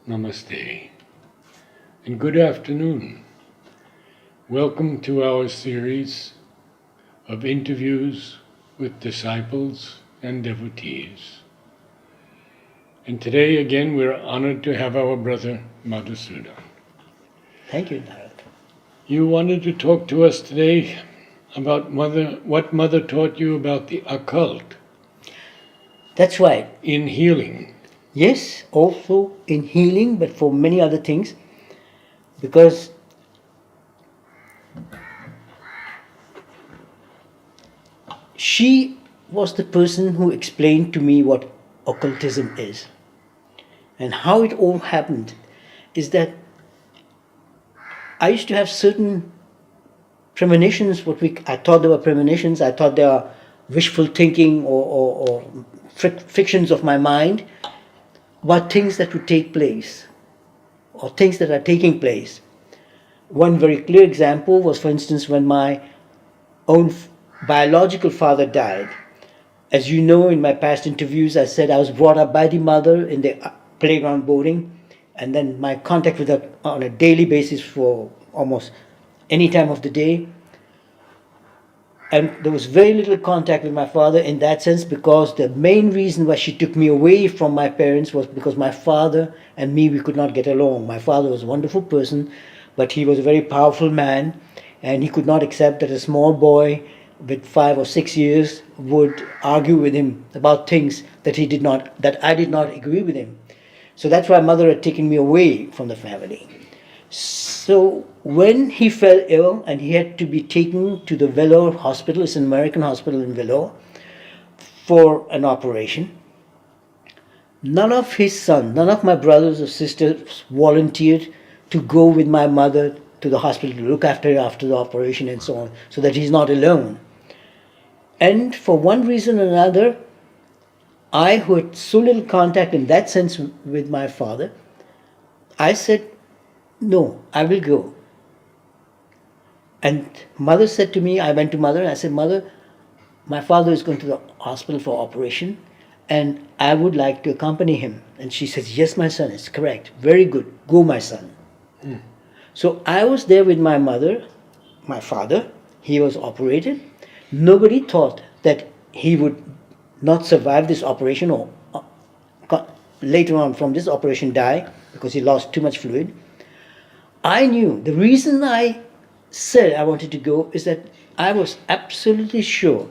Namaste, and good afternoon. Welcome to our series of interviews with disciples and devotees. And today again we're honored to have our brother Madhusudan. Thank you, Narad. You wanted to talk to us today about what Mother taught you about the occult That's right. in healing. Yes, also in healing, but for many other things, because she was the person who explained to me what occultism is. And how it all happened is that I used to have certain premonitions, I thought they were premonitions, I thought they were wishful thinking or fictions of my mind about things that would take place or things that are taking place. One very clear example was, for instance, when my own biological father died. As you know, in my past interviews, I said I was brought up by the mother in the playground boarding, and then my contact with her on a daily basis for almost any time of the day. And there was very little contact with my father in that sense, because the main reason why she took me away from my parents was because my father and me, we could not get along. My father was a wonderful person, but he was a very powerful man, and he could not accept that a small boy with 5 or 6 years would argue with him about things that I did not agree with him. So that's why mother had taken me away from the family. So when he fell ill and he had to be taken to the Vellore hospital, it's an American hospital in Vellore, for an operation, none of my brothers or sisters volunteered to go with my mother to the hospital to look after her after the operation and so on, so that he's not alone. And for one reason or another, I, who had so little contact in that sense with my father, I said, no, I will go. And mother said to me, I went to mother and I said, Mother, my father is going to the hospital for operation and I would like to accompany him. And she says, yes, my son, it's correct. Very good. Go, my son. So I was there with my mother, my father. He was operated. Nobody thought that he would not survive this operation or later on from this operation die, because he lost too much fluid. I knew the reason I said I wanted to go is that I was absolutely sure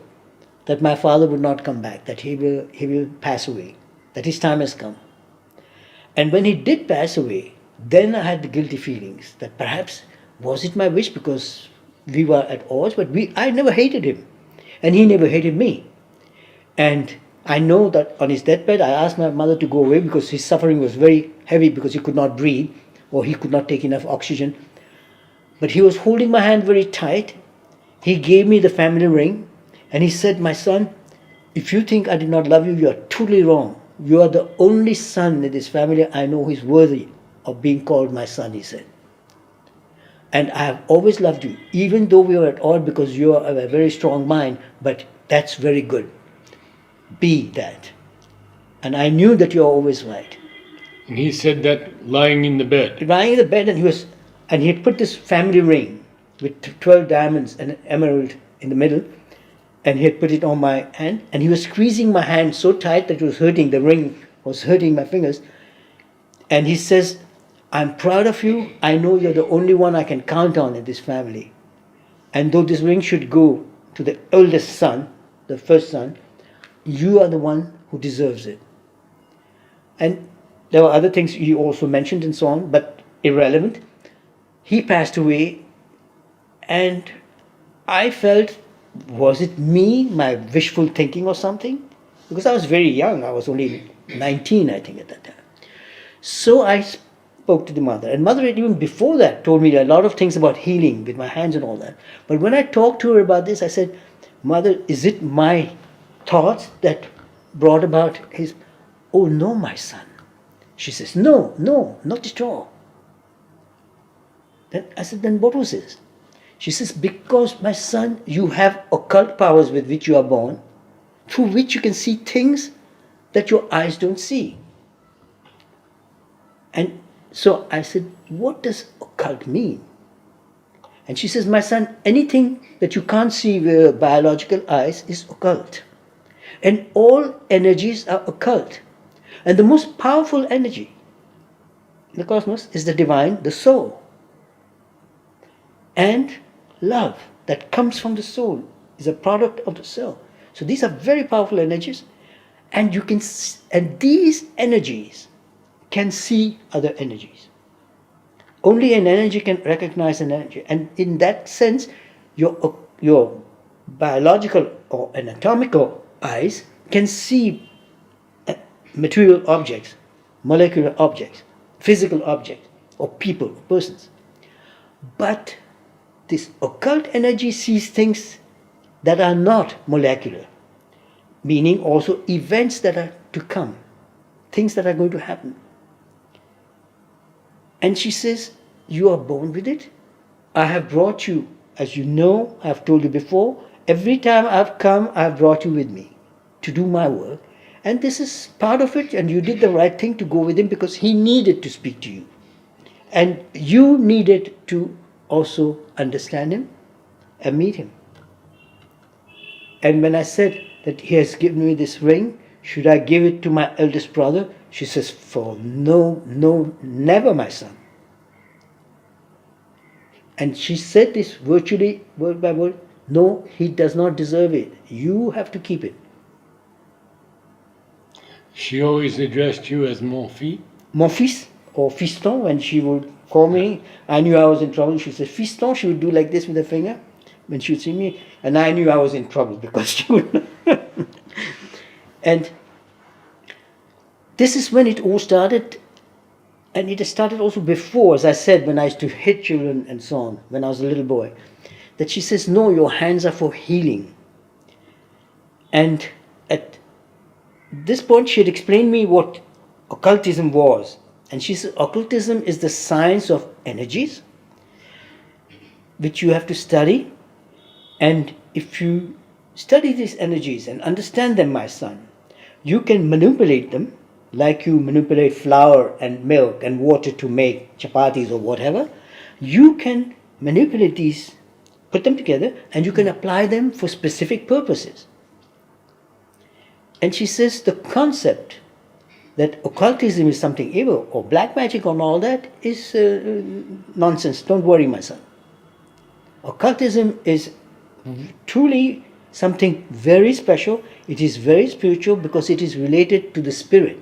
that my father would not come back, that he will pass away, that his time has come. And when he did pass away, then I had the guilty feelings that perhaps was it my wish, because we were at odds, but I never hated him and he never hated me. And I know that on his deathbed I asked my mother to go away because his suffering was very heavy, because he could not breathe or he could not take enough oxygen. But he was holding my hand very tight. He gave me the family ring and he said, my son, if you think I did not love you, you are totally wrong. You are the only son in this family I know who is worthy of being called my son, he said. And I have always loved you, even though we are at odds, because you are a very strong mind, but that's very good. Be that. And I knew that you are always right. And he said that lying in the bed. Lying in the bed, and he had put this family ring with 12 diamonds and an emerald in the middle, and he had put it on my hand, and he was squeezing my hand so tight that it was hurting, the ring was hurting my fingers. And he says, I'm proud of you. I know you're the only one I can count on in this family. And though this ring should go to the eldest son, the first son, you are the one who deserves it. And there were other things he also mentioned and so on, but irrelevant. He passed away, and I felt, was it me, my wishful thinking or something? Because I was very young. I was only 19, I think, at that time. So I spoke to the mother. And mother had even before that told me a lot of things about healing with my hands and all that. But when I talked to her about this, I said, Mother, is it my thoughts that brought about his... Oh, no, my son. She says, no, not at all. Then I said, then what was this? She says, because, my son, you have occult powers with which you are born, through which you can see things that your eyes don't see. And So I said, what does occult mean? And she says, my son, anything that you can't see with biological eyes is occult. And all energies are occult. And the most powerful energy in the cosmos is the divine, the soul. And love that comes from the soul is a product of the soul. So these are very powerful energies. And and these energies can see other energies. Only an energy can recognize an energy. And in that sense, your biological or anatomical eyes can see material objects, molecular objects, physical objects, or people, persons. But this occult energy sees things that are not molecular, meaning also events that are to come, things that are going to happen. And she says, you are born with it. I have brought you, as you know, I have told you before, every time I've come, I have brought you with me to do my work. And this is part of it, and you did the right thing to go with him because he needed to speak to you. And you needed to also understand him and meet him. And when I said that he has given me this ring, should I give it to my eldest brother? She says, no, never, my son. And she said this virtually, word by word, no, he does not deserve it. You have to keep it. She always addressed you as mon fils. Mon fils, or fiston, when she would call me, I knew I was in trouble. She said, fiston, she would do like this with her finger when she would see me. And I knew I was in trouble because she would. And this is when it all started. And it started also before, as I said, when I used to hit children and so on, when I was a little boy. That she says, no, your hands are for healing. And at this point, she had explained me what occultism was. And she said, occultism is the science of energies, which you have to study. And if you study these energies and understand them, my son, you can manipulate them like you manipulate flour and milk and water to make chapatis or whatever. You can manipulate these, put them together, and you can apply them for specific purposes. And she says the concept that occultism is something evil or black magic and all that is nonsense. Don't worry, my son. Occultism is truly something very special. It is very spiritual because it is related to the spirit.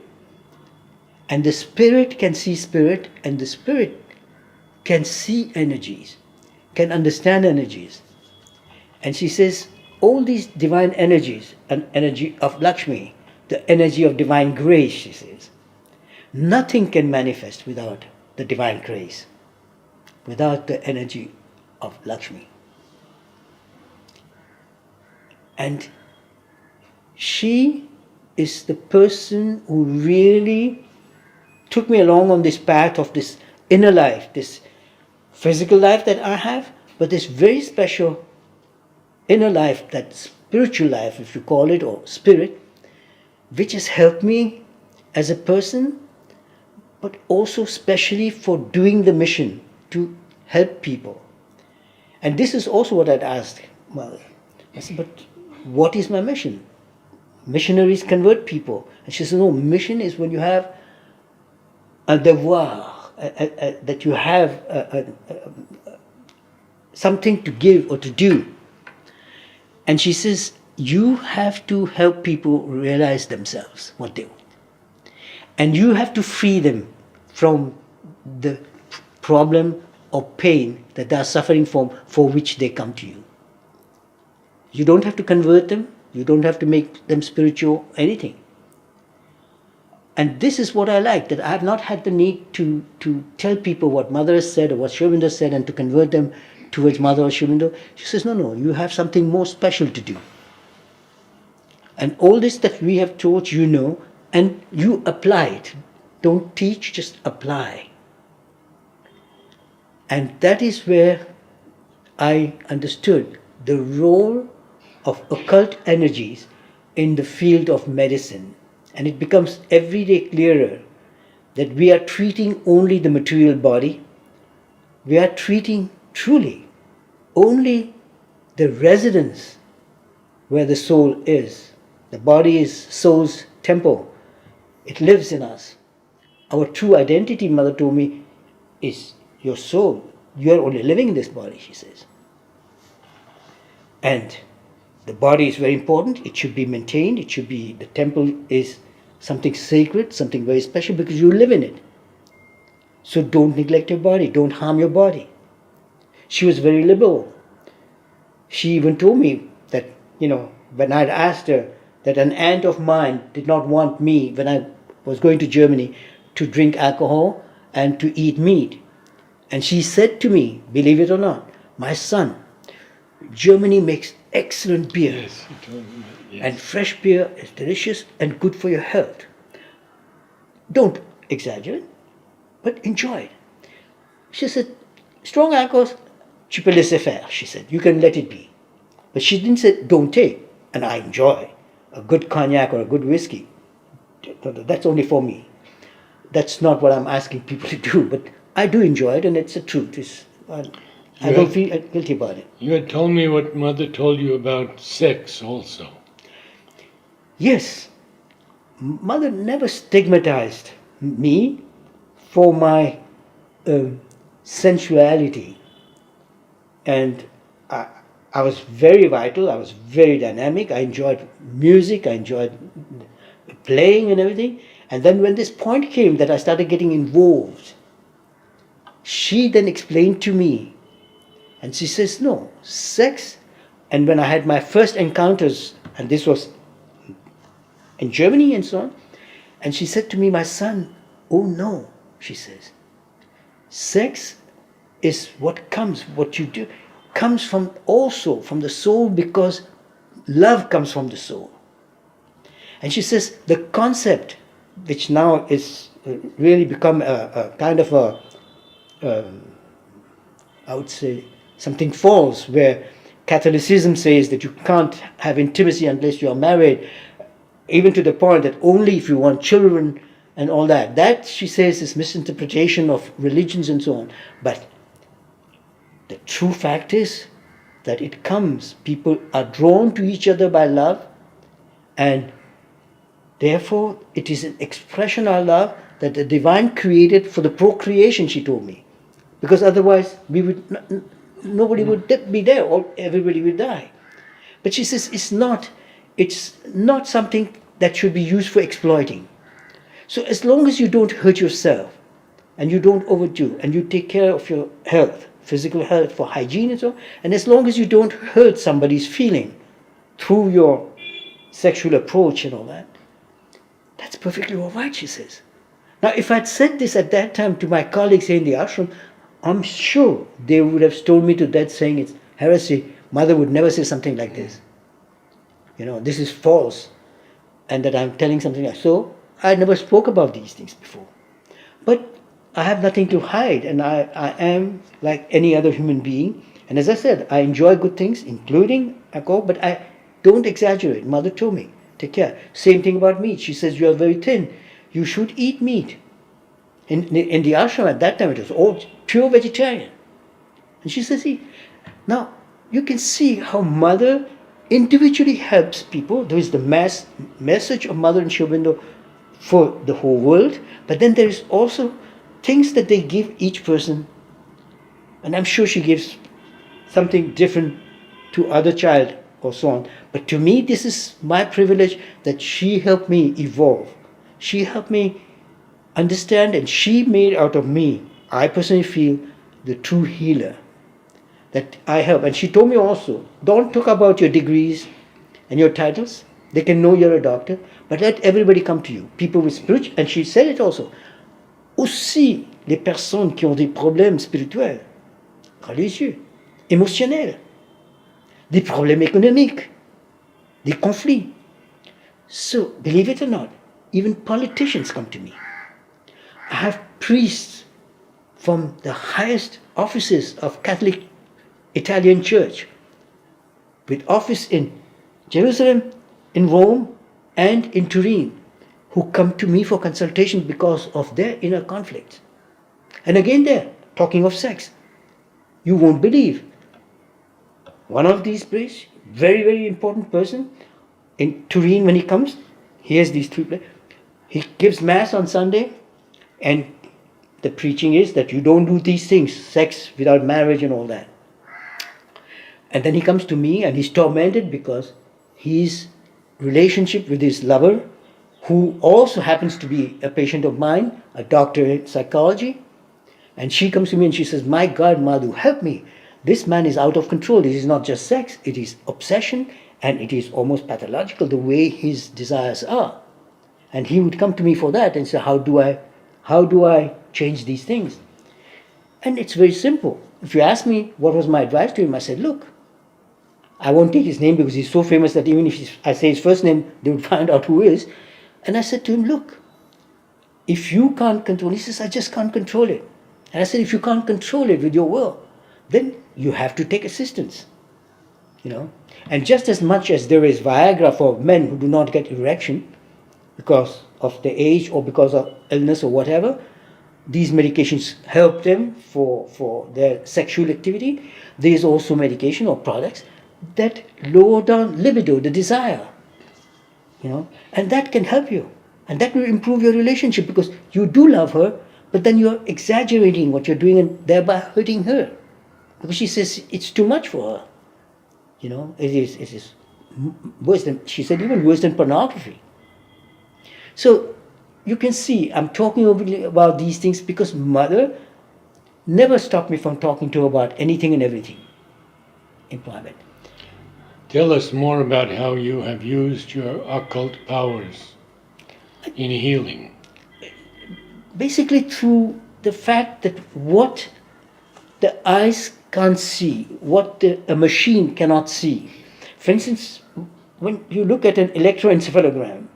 And the spirit can see spirit, and the spirit can see energies, can understand energies. And she says, all these divine energies, an energy of Lakshmi, the energy of divine grace, she says, nothing can manifest without the divine grace, without the energy of Lakshmi. And she is the person who really took me along on this path of this inner life, this physical life that I have, but this very special inner life, that spiritual life, if you call it, or spirit, which has helped me as a person, but also specially for doing the mission to help people. And this is also what I'd asked Mother. I said, but what is my mission? Missionaries convert people. And she said, no, mission is when you have a devoir, that you have something to give or to do. And she says, you have to help people realize themselves, what they want. And you have to free them from the problem or pain that they are suffering from, for which they come to you. You don't have to convert them. You don't have to make them spiritual, anything. And this is what I like, that I have not had the need to tell people what Mother has said or what Sri Aurobindo said and to convert them towards Mother or Sri Aurobindo. She says, no, you have something more special to do. And all this that we have taught, you know, and you apply it. Don't teach, just apply. And that is where I understood the role of occult energies in the field of medicine. And it becomes every day clearer that we are treating only the material body. We are treating truly only the residence where the soul is. The body is soul's temple. It lives in us. Our true identity, Mother told me, is your soul. You are only living in this body, she says. And the body is very important. It should be maintained. It should be, the temple is something sacred, something very special because you live in it. So don't neglect your body. Don't harm your body. She was very liberal. She even told me that, when I'd asked her that an aunt of mine did not want me, when I was going to Germany, to drink alcohol and to eat meat. And she said to me, believe it or not, my son, Germany makes excellent beer. Yes, you told me that. Yes. And fresh beer is delicious and good for your health. Don't exaggerate, but enjoy it. She said, strong alcohol, tu peux laisser faire, she said. You can let it be. But she didn't say, don't take. And I enjoy a good cognac or a good whiskey. That's only for me. That's not what I'm asking people to do, but I do enjoy it, and it's the truth. I don't feel guilty about it. You had told me what Mother told you about sex also. Yes, Mother never stigmatized me for my sensuality. And I was very vital, I was very dynamic, I enjoyed music, I enjoyed playing and everything. And then when this point came that I started getting involved, she then explained to me, and she says, no, sex, and when I had my first encounters, and this was in Germany and so on, and she said to me, my son, oh no, she says, sex is what you do, comes from also from the soul, because love comes from the soul. And she says the concept, which now is really become a kind of I would say, something false, where Catholicism says that you can't have intimacy unless you are married, even to the point that only if you want children and all that. That, she says, is misinterpretation of religions and so on. But the true fact is that it comes, people are drawn to each other by love, and therefore it is an expression of love that the divine created for the procreation, she told me. Because otherwise nobody would be there, or everybody would die. But she says it's not something that should be used for exploiting. So as long as you don't hurt yourself, and you don't overdo, and you take care of your health, physical health, for hygiene and so on, and as long as you don't hurt somebody's feeling through your sexual approach and all that, that's perfectly all right, she says. Now, if I'd said this at that time to my colleagues here in the ashram, I'm sure they would have stoned me to death, saying it's heresy. Mother would never say something like this. This is false, and that I'm telling something like so. I never spoke about these things before. But I have nothing to hide, and I am like any other human being. And as I said, I enjoy good things, including alcohol, but I don't exaggerate. Mother told me, take care. Same thing about meat. She says, you are very thin. You should eat meat. In the ashram at that time, it was all pure vegetarian. And she says, see, now you can see how Mother individually helps people. There is the mass message of Mother and Sri Aurobindo for the whole world, but then there is also things that they give each person. And I'm sure she gives something different to other child or so on. But to me, this is my privilege that she helped me evolve. She helped me understand, and she made out of me, I personally feel, the true healer. That I help. And she told me also, don't talk about your degrees and your titles. They can know you're a doctor, but let everybody come to you. People with spiritual, and she said it also. Aussi, les personnes qui ont des problèmes spirituels, religieux, émotionnels, des problèmes économiques, des conflits. So, believe it or not, even politicians come to me. I have priests from the highest offices of Catholic Italian Church, with office in Jerusalem, in Rome, and in Turin. who come to me for consultation because of their inner conflicts. And again, there, talking of sex, you won't believe. One of these priests, very, very important person, in Turin when he comes, he has these three places. He gives mass on Sunday, and the preaching is that you don't do these things, sex without marriage and all that. And then he comes to me and he's tormented because his relationship with his lover, who also happens to be a patient of mine, a doctor in psychology, and she comes to me and she says, "My God, Madhu, help me. This man is out of control. This is not just sex, it is obsession, and it is almost pathological the way his desires are." And he would come to me for that and say, how do I change these things? And it's very simple. If you ask me what was my advice to him, I said, look, I won't take his name because he's so famous that even if I say his first name, they would find out who he is. And I said to him, look, if you can't control, he says, I just can't control it. And I said, if you can't control it with your will, then you have to take assistance. And just as much as there is Viagra for men who do not get erection because of their age or because of illness or whatever, these medications help them for their sexual activity. There is also medication or products that lower down libido, the desire, and that can help you. And that will improve your relationship because you do love her, but then you're exaggerating what you're doing and thereby hurting her. Because she says it's too much for her. It is worse than, she said, even worse than pornography. So you can see I'm talking about these things because Mother never stopped me from talking to her about anything and everything in private. Tell us more about how you have used your occult powers in healing. Basically through the fact that what the eyes can't see, what a machine cannot see. For instance, when you look at an electroencephalogram,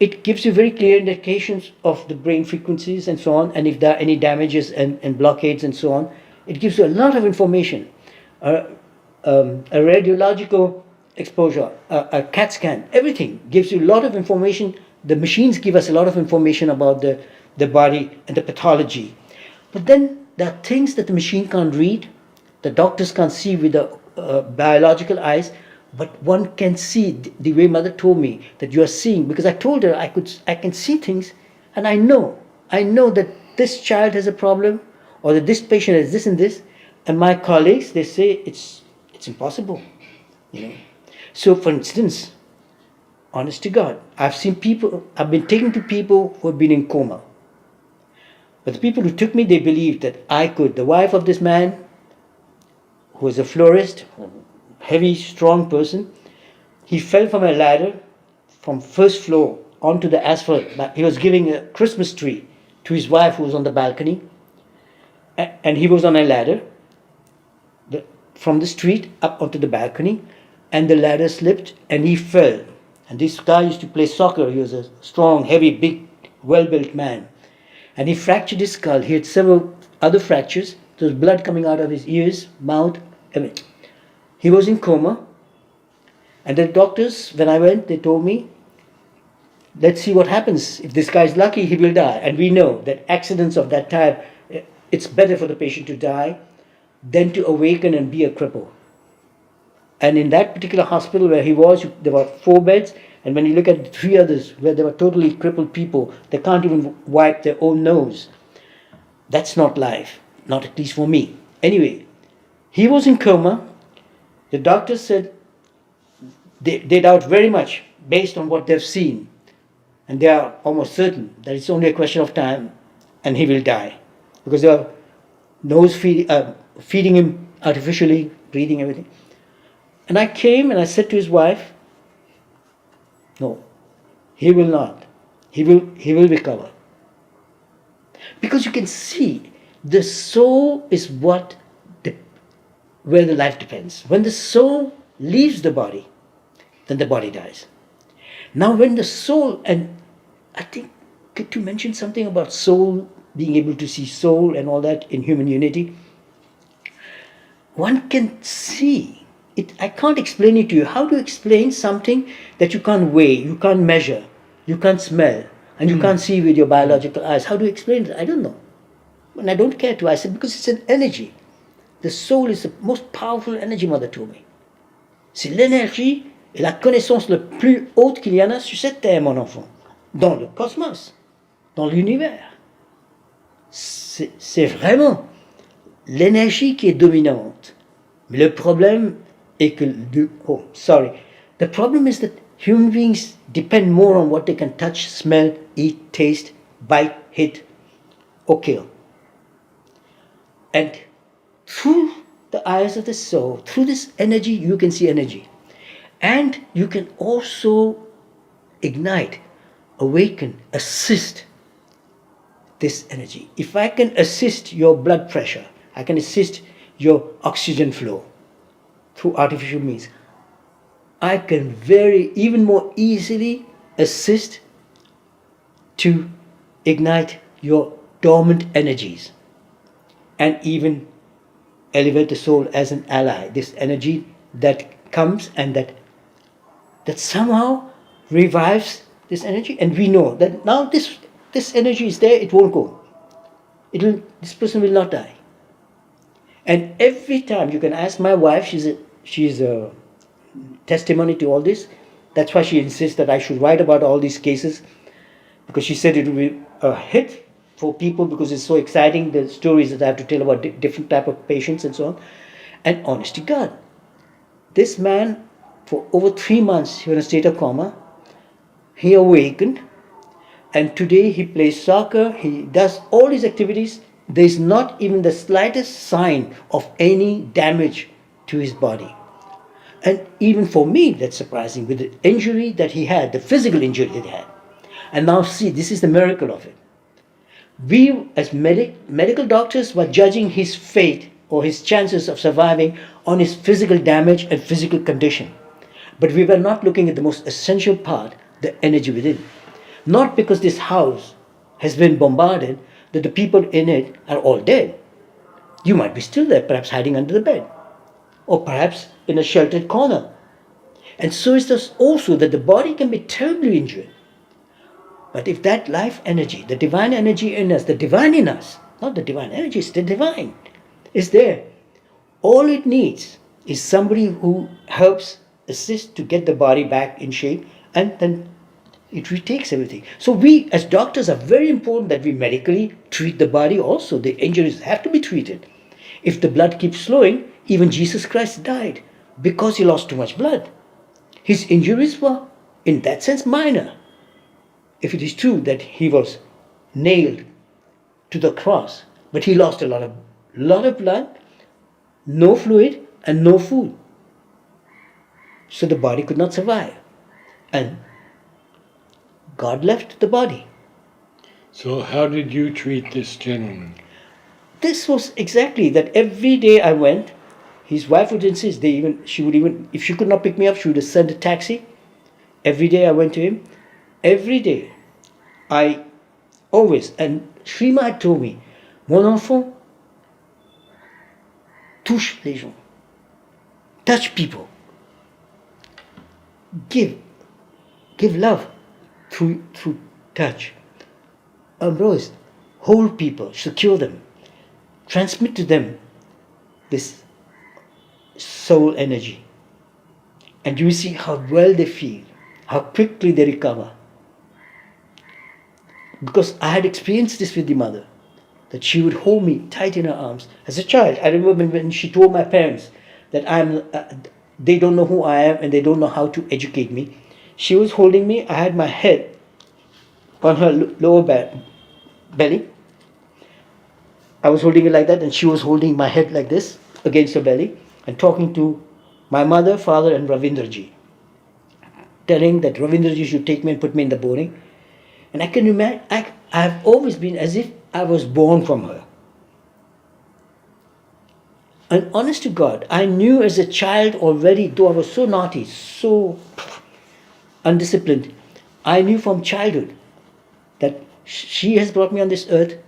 it gives you very clear indications of the brain frequencies and so on, and if there are any damages and blockades and so on. It gives you a lot of information. A radiological exposure, a CAT scan, everything gives you a lot of information. The machines give us a lot of information about the body and the pathology. But then there are things that the machine can't read, the doctors can't see with the biological eyes, but one can see the way Mother told me that you are seeing, because I told her I can see things, and I know that this child has a problem, or that this patient has this and this, and my colleagues, they say it's impossible. So for instance, honest to God, I've been taken to people who have been in coma. But the people who took me, they believed that the wife of this man, who was a florist, heavy, strong person, he fell from a ladder from first floor onto the asphalt. He was giving a Christmas tree to his wife who was on the balcony, and he was on a ladder from the street up onto the balcony, and the ladder slipped and he fell. And this guy used to play soccer. He was a strong, heavy, big, well-built man. And he fractured his skull. He had several other fractures. There was blood coming out of his ears, mouth, everything. He was in coma. And the doctors, when I went, they told me, let's see what happens. If this guy is lucky, he will die. And we know that accidents of that type, it's better for the patient to die than to awaken and be a cripple. And in that particular hospital where he was, there were 4 beds. And when you look at the 3 others where there were totally crippled people, they can't even wipe their own nose. That's not life, not at least for me. Anyway, he was in coma. The doctors said they doubt very much based on what they've seen. And they are almost certain that it's only a question of time and he will die. Because they are feeding him artificially, breathing, everything. And I came and I said to his wife, no, he will not. He will recover. Because you can see the soul is where the life depends. When the soul leaves the body, then the body dies. Now when the soul, and I think, could you mention something about soul, being able to see soul and all that in human unity? One can see it. I can't explain it to you. How to explain something that you can't weigh, you can't measure, you can't smell, and you can't see with your biological eyes. How do you explain it? I don't know. And I don't care to. I said, because it's an energy. The soul is the most powerful energy, Mother told me. C'est l'énergie et la connaissance le plus haute qu'il y en a sur cette terre, mon enfant. Dans le cosmos, dans l'univers. C'est vraiment l'énergie qui est dominante. Mais le problème est que... The problem is that human beings depend more on what they can touch, smell, eat, taste, bite, hit, or kill. And through the eyes of the soul, through this energy, you can see energy. And you can also ignite, awaken, assist this energy. If I can assist your blood pressure, I can assist your oxygen flow through artificial means. I can even more easily assist to ignite your dormant energies and even elevate the soul as an ally. This energy that comes and that somehow revives this energy, and we know that now this energy is there, it won't go. This person will not die. And every time, you can ask my wife, she's a testimony to all this. That's why she insists that I should write about all these cases, because she said it will be a hit for people because it's so exciting, the stories that I have to tell about different type of patients and so on. And honest to God, this man, for over 3 months, he was in a state of coma. He awakened, and today he plays soccer, he does all his activities. There is not even the slightest sign of any damage to his body. And even for me, that's surprising, with the injury that he had, the physical injury that he had. And now see, this is the miracle of it. We, as medical doctors, were judging his fate or his chances of surviving on his physical damage and physical condition. But we were not looking at the most essential part, the energy within. Not because this house has been bombarded, that the people in it are all dead. You might be still there, perhaps hiding under the bed, or perhaps in a sheltered corner. And so is this also, that the body can be terribly injured. But if that life energy, the divine energy in us, the divine in us, not the divine energy, it's the divine, is there, all it needs is somebody who helps assist to get the body back in shape, and then it retakes everything. So we as doctors are very important that we medically treat the body also. The injuries have to be treated. If the blood keeps flowing, even Jesus Christ died because he lost too much blood. His injuries were, in that sense, minor. If it is true that he was nailed to the cross, but he lost a lot of blood, no fluid, and no food. So the body could not survive. And God left the body. So how did you treat this gentleman? This was exactly that. Every day I went, his wife would insist, she would even, if she could not pick me up, she would send a taxi. Every day I went to him. Every day, I always, and Shrima had told me, mon enfant, touche les gens. Touch people. Give love through touch. Ambrose, hold people, secure them, transmit to them this soul energy. And you see how well they feel, how quickly they recover. Because I had experienced this with the mother, that she would hold me tight in her arms. As a child, I remember when she told my parents that they don't know who I am and they don't know how to educate me. She was holding me, I had my head on her lower belly. I was holding it like that, and she was holding my head like this against her belly and talking to my mother, father, and Ravindraji, telling that Ravindraji should take me and put me in the boarding. And I can imagine, I have always been as if I was born from her. And honest to God, I knew as a child already, though I was so naughty, so undisciplined, I knew from childhood that she has brought me on this earth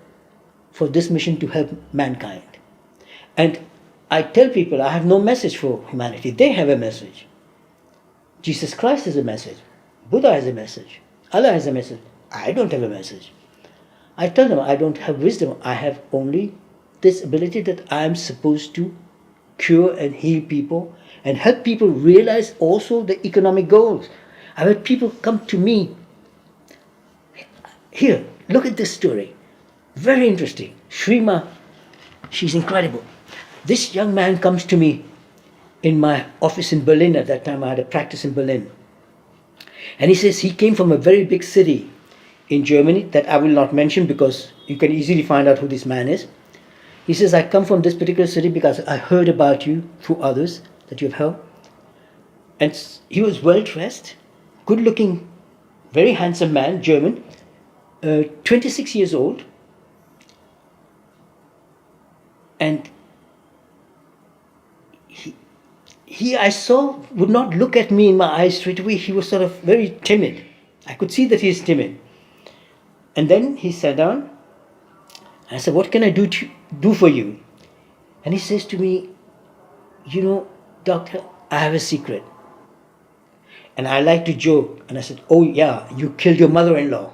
for this mission to help mankind. And I tell people I have no message for humanity. They have a message. Jesus Christ has a message. Buddha has a message. Allah has a message. I don't have a message. I tell them I don't have wisdom. I have only this ability that I am supposed to cure and heal people and help people realize also the economic goals. I've had people come to me. Here, look at this story. Very interesting. Shrima, she's incredible. This young man comes to me in my office in Berlin. At that time I had a practice in Berlin. And he says he came from a very big city in Germany that I will not mention because you can easily find out who this man is. He says, I come from this particular city because I heard about you through others that you've helped. And he was well dressed, good looking, very handsome man, German, 26 years old. And he, I saw, would not look at me in my eyes straight away. He was sort of very timid. I could see that he is timid. And then he sat down. And I said, what can I do for you? And he says to me, you know, doctor, I have a secret. And I like to joke. And I said, oh yeah, you killed your mother-in-law.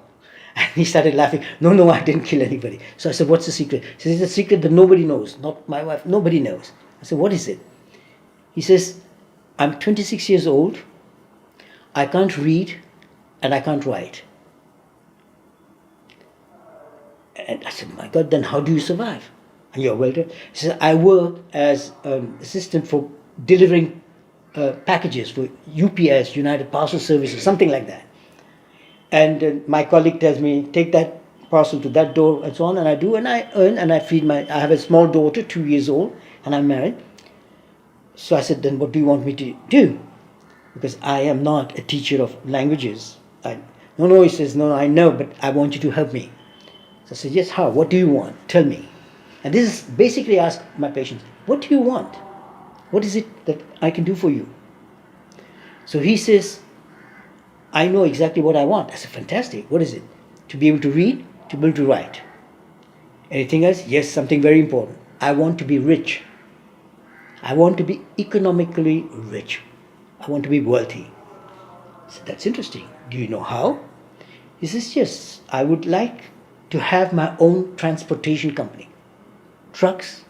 And he started laughing. No, I didn't kill anybody. So I said, what's the secret? He says, it's a secret that nobody knows. Not my wife, nobody knows. I said, what is it? He says, I'm 26 years old. I can't read and I can't write. And I said, my God, then how do you survive? And you're well done. He said, I work as an assistant for delivering packages for UPS, United Parcel Services, something like that. And my colleague tells me, take that parcel to that door and so on, and I do, and I earn, and I feed I have a small daughter, 2 years old, and I'm married. So I said, then what do you want me to do? Because I am not a teacher of languages. No, he says, no, I know, but I want you to help me. So I said, yes, how? What do you want? Tell me. And this is basically ask my patients, what do you want? What is it that I can do for you? So he says, I know exactly what I want. I said, fantastic. What is it? To be able to read, to be able to write. Anything else? Yes, something very important. I want to be rich. I want to be economically rich. I want to be wealthy. I said, that's interesting. Do you know how? He says, yes, I would like to have my own transportation company. Trucks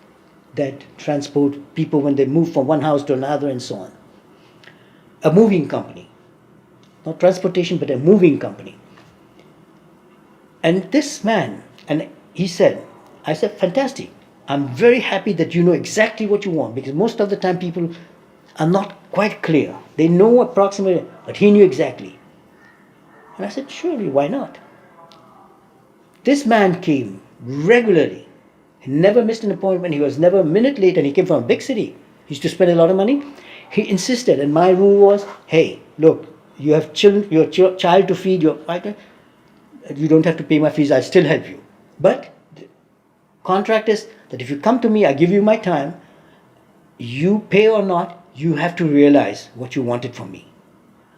that transport people when they move from one house to another and so on. A moving company. Not transportation, but a moving company. And this man, and he said, I said, fantastic. I'm very happy that you know exactly what you want, because most of the time people are not quite clear. They know approximately, but he knew exactly. And I said, surely, why not? This man came regularly. He never missed an appointment. He was never a minute late, and he came from a big city. He used to spend a lot of money. He insisted, and my rule was, hey, look, you have children, your child to feed, you don't have to pay my fees, I'll still help you. But the contract is that if you come to me, I give you my time, you pay or not, you have to realize what you wanted from me.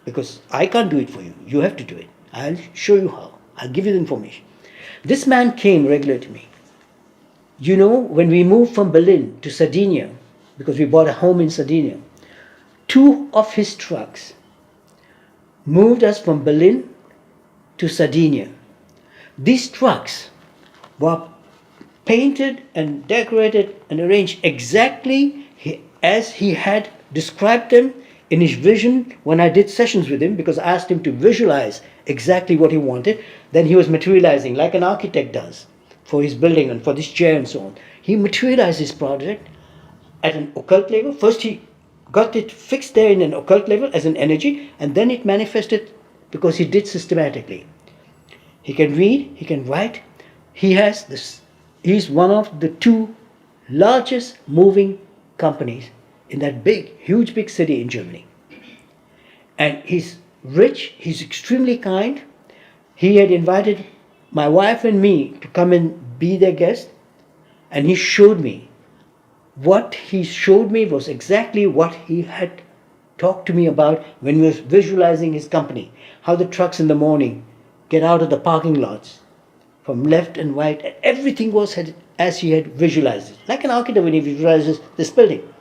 Because I can't do it for you. You have to do it. I'll show you how. I'll give you the information. This man came regularly to me. You know, when we moved from Berlin to Sardinia, because we bought a home in Sardinia, 2 of his trucks moved us from Berlin to Sardinia. These trucks were painted and decorated and arranged exactly as he had described them in his vision when I did sessions with him, because I asked him to visualize exactly what he wanted. Then he was materializing like an architect does for his building and for this chair and so on. He materialized his project at an occult level. First he got it fixed there in an occult level as an energy, and then it manifested because he did systematically. He can read, he can write. He's one of the 2 largest moving companies in that huge big city in Germany. And he's rich, he's extremely kind. He had invited my wife and me to come and be their guest, and he showed me. What he showed me was exactly what he had talked to me about when he was visualizing his company. How the trucks in the morning get out of the parking lots from left and right, and everything was as he had visualized it. Like an architect when he visualizes this building.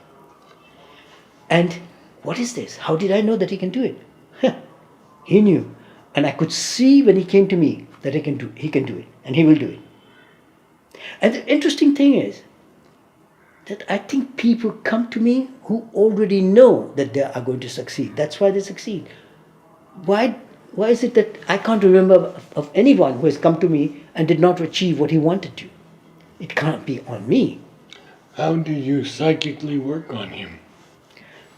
And what is this? How did I know that he can do it? He knew. And I could see when he came to me that he can do it, and he will do it. And the interesting thing is that I think people come to me who already know that they are going to succeed. That's why they succeed. Why is it that I can't remember of anyone who has come to me and did not achieve what he wanted to? It can't be on me. How do you psychically work on him?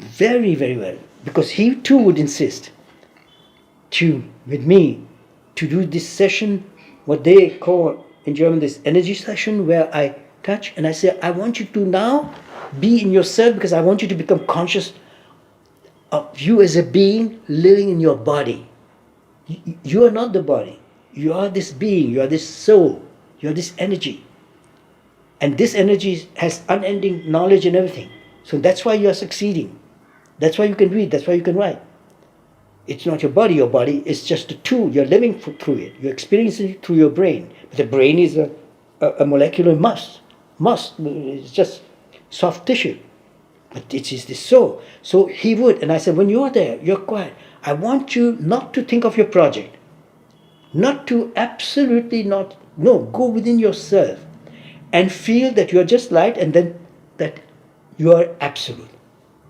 Very, very well. Because he too would insist with me to do this session, what they call in German this energy session, where I touch and I say, I want you to now be in yourself, because I want you to become conscious of you as a being living in your body. You are not the body. You are this being. You are this soul. You are this energy. And this energy has unending knowledge and everything. So that's why you are succeeding. That's why you can read. That's why you can write. It's not your body. Your body is just a tool. You're living through it. You're experiencing it through your brain. But the brain is a molecular mass. It's just soft tissue. But it is the soul. So he would. And I said, when you're there, you're quiet. I want you not to think of your project. Not to absolutely not. No, go within yourself and feel that you're just light, and then that you are absolute.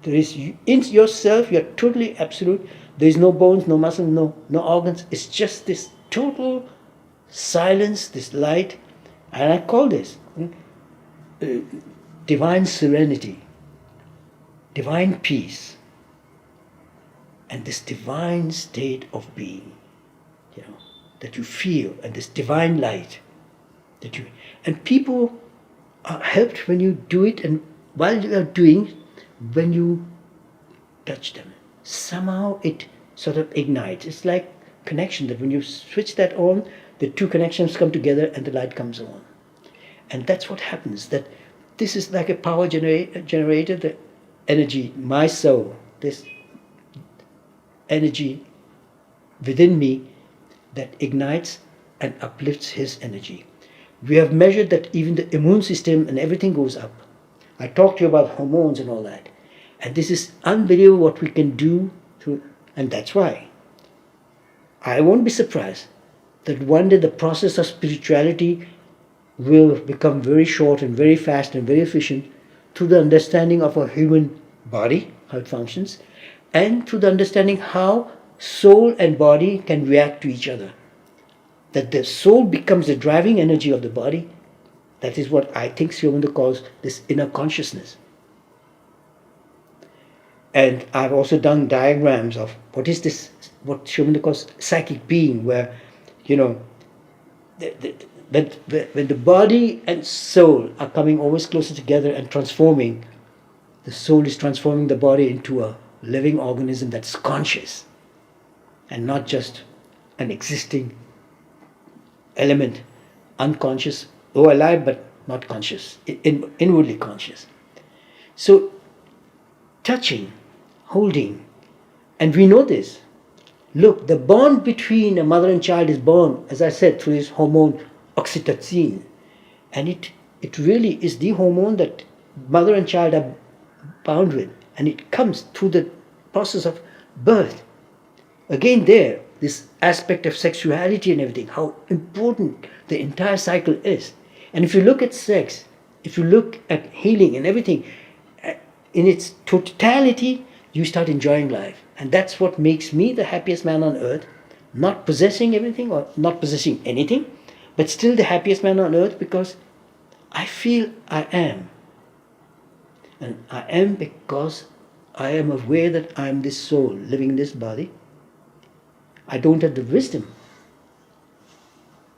There is, in yourself, you're totally absolute. There is no bones, no muscle, no organs. It's just this total silence, this light. And I call this divine serenity, divine peace, and this divine state of being, that you feel, and this divine light that you. And people are helped when you do it, and while you are doing, when you touch them, somehow it sort of ignites. It's like connection, that when you switch that on, the two connections come together and the light comes on. And that's what happens, that this is like a power generator, the energy, my soul, this energy within me that ignites and uplifts his energy. We have measured that even the immune system and everything goes up. I talked to you about hormones and all that. And this is unbelievable what we can do and that's why I won't be surprised that one day the process of spirituality will become very short and very fast and very efficient through the understanding of a human body, how it functions, and through the understanding how soul and body can react to each other. That the soul becomes the driving energy of the body. That is what I think Shivananda calls this inner consciousness. And I've also done diagrams of what is this, what Shivananda calls psychic being, where, when the body and soul are coming always closer together and transforming, the soul is transforming the body into a living organism that's conscious and not just an existing element, unconscious, alive but not conscious, inwardly conscious. So, touching, holding, and we know this. Look, the bond between a mother and child is born, as I said, through this hormone oxytocin. And it really is the hormone that mother and child are bound with. And it comes through the process of birth. Again there, this aspect of sexuality and everything, how important the entire cycle is. And if you look at sex, if you look at healing and everything, in its totality, you start enjoying life. And that's what makes me the happiest man on earth, not possessing everything or not possessing anything, but still the happiest man on earth, because I feel I am. And I am because I am aware that I am this soul living in this body. I don't have the wisdom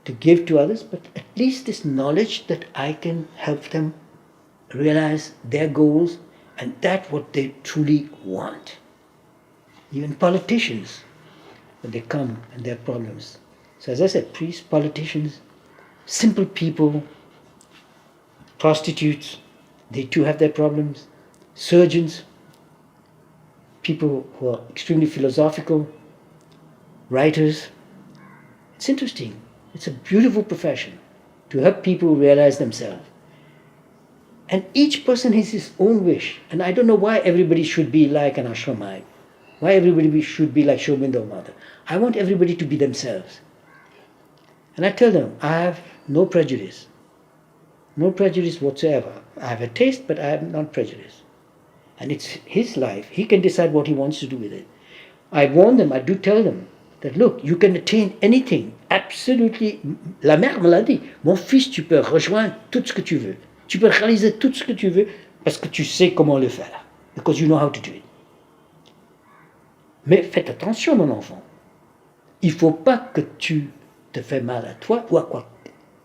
to give to others, but at least this knowledge that I can help them realize their goals and that what they truly want. Even politicians, when they come and their problems. So as I said, priests, politicians, simple people, prostitutes, they too have their problems. Surgeons, people who are extremely philosophical, writers. It's interesting. It's a beautiful profession to help people realize themselves. And each person has his own wish. And I don't know why everybody should be like an ashramite. Why everybody should be like Shobinda Mother. I want everybody to be themselves. And I tell them, I have no prejudice. No prejudice whatsoever. I have a taste, but I am not prejudiced. And it's his life. He can decide what he wants to do with it. I warn them, I do tell them that look, you can attain anything. Absolutely. La mère me l'a dit. Mon fils, tu peux rejoindre tout ce que tu veux. Tu peux réaliser tout ce que tu veux parce que tu sais comment le faire. Because you know how to do it. Mais faites attention, mon enfant. Il ne faut pas que tu te fais mal à toi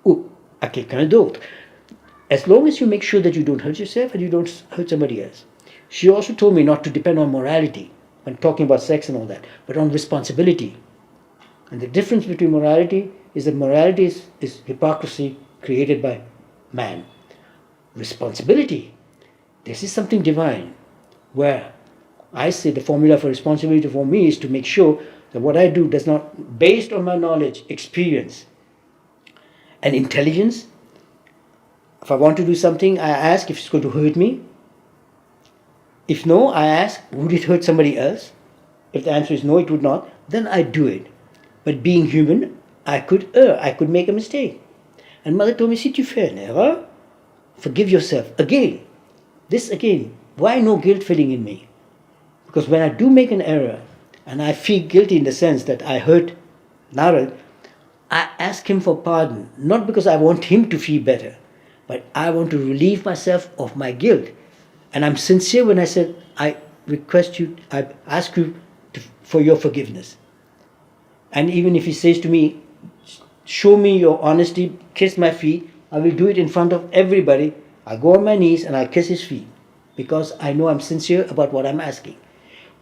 ou à quelqu'un d'autre. As long as you make sure that you don't hurt yourself and you don't hurt somebody else. She also told me not to depend on morality when talking about sex and all that, but on responsibility. And the difference between morality is that morality is hypocrisy created by man. Responsibility, this is something divine, where I say the formula for responsibility for me is to make sure that what I do does not, based on my knowledge, experience, and intelligence. If I want to do something, I ask if it's going to hurt me. If no, I ask, would it hurt somebody else? If the answer is no, it would not, then I do it. But being human, I could err, I could make a mistake. And Mother told me, si tu fais une erreur, forgive yourself. Again, why no guilt feeling in me? Because when I do make an error, and I feel guilty in the sense that I hurt Narad, I ask him for pardon, not because I want him to feel better, but I want to relieve myself of my guilt. And I'm sincere when I said, I ask you for your forgiveness. And even if he says to me, show me your honesty, kiss my feet, I will do it in front of everybody. I go on my knees and I kiss his feet because I know I'm sincere about what I'm asking.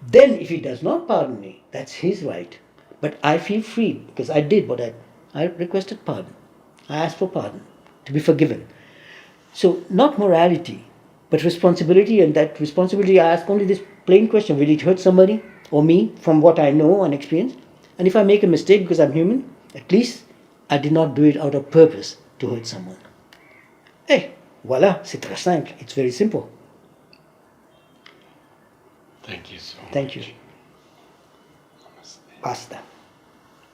Then if he does not pardon me, that's his right. But I feel free because I did what I requested pardon. I asked for pardon, to be forgiven. So not morality, but responsibility, and that responsibility I ask only this plain question, will it hurt somebody or me from what I know and experience? And if I make a mistake because I'm human, at least I did not do it out of purpose to hurt someone. Hey, voilà, c'est très simple. It's very simple. Thank you so much. Thank you. Namaste. Basta.